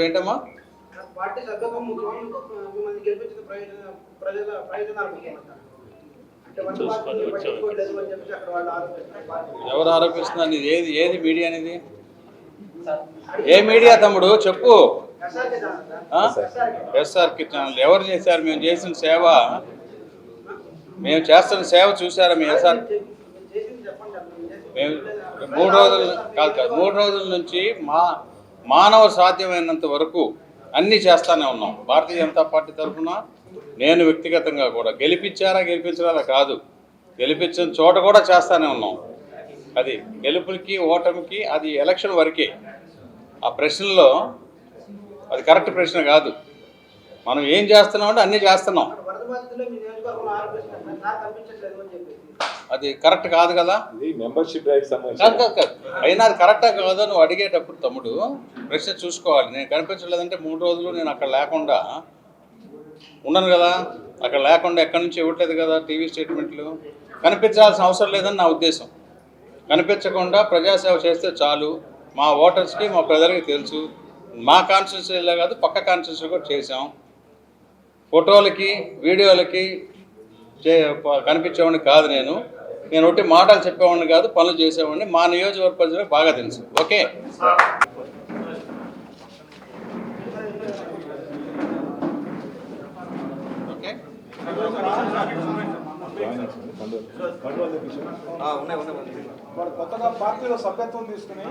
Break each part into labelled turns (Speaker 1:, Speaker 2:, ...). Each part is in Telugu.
Speaker 1: ఏంటమ్మా?
Speaker 2: పార్టీ సభ్యత్వం మిమ్మల్ని గెలిపించిన ప్రయోజనాలు
Speaker 1: ఎవరు ఆరోపిస్తున్నారు? ఏది ఏది మీడియా అనేది? ఏ మీడియా తమ్ముడు చెప్పు. ఎస్ఆర్కే ఛానల్ ఎవరు చేశారు? మేము చేసిన సేవ, మేము చేస్తున్న సేవ చూసారా మీ ఎస్ఆర్? మేము 3 రోజులు కాదు 3 రోజుల నుంచి మానవ సాధ్యమైనంత వరకు అన్నీ చేస్తూనే ఉన్నాం. భారతీయ జనతా పార్టీ తరఫున నేను వ్యక్తిగతంగా కూడా గెలిపించారా కాదు, గెలిపించిన చోట కూడా చేస్తూనే ఉన్నాం. అది గెలుపులకి ఓటమికి అది ఎలక్షన్ వరకే. ఆ ప్రశ్నలో అది కరెక్ట్ ప్రశ్న కాదు. మనం ఏం చేస్తున్నామంటే అన్నీ చేస్తున్నాం. అది కరెక్ట్ కాదు కదా.
Speaker 3: మెంబర్షిప్
Speaker 1: అయినా అది కరెక్టా కాదో నువ్వు అడిగేటప్పుడు తమ్ముడు ప్రశ్న చూసుకోవాలి. నేను కనిపించలేదంటే 3 రోజులు నేను అక్కడ లేకుండా ఉన్నాను కదా. అక్కడ లేకుండా ఎక్కడి నుంచి ఇవ్వట్లేదు కదా టీవీ స్టేట్మెంట్లు. కనిపించాల్సిన అవసరం లేదని నా ఉద్దేశం. కనిపించకుండా ప్రజాసేవ చేస్తే చాలు. మా ఓటర్స్కి మా ప్రజలకి తెలుసు. మా కాన్స్టిట్యూన్సీలో కాదు పక్క కాన్స్టిట్యూన్సీ కూడా చేసాం. ఫోటోలకి వీడియోలకి కనిపించేవాడిని కాదు. నేను ఒకటి మాటలు చెప్పేవాడిని కాదు, పనులు చేసేవాడిని. మా నియోజకవర్గ ప్రజలకు బాగా తెలుసు. ఓకే.
Speaker 4: కొత్తగా పార్టీలో సభ్యత్వం తీసుకుని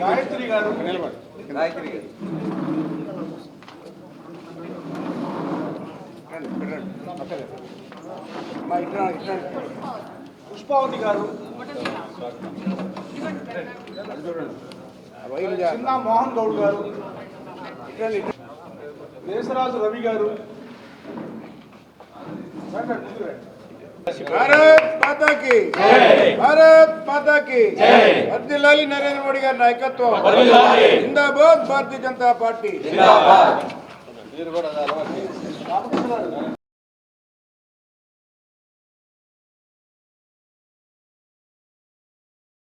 Speaker 4: గాయత్రి గారు పుష్పావతి గారు, చిన్న మోహన్ గౌడ్ గారు, దేశరాజు రవి గారు.
Speaker 5: భారత్ మాతా కీ జై, భారత్ మాతా కీ జై. వర్ధిల్లాలి నరేంద్ర మోడీ గారి నాయకత్వం. జిందాబాద్ భారతీయ జనతా పార్టీ.
Speaker 1: మీరు కూడా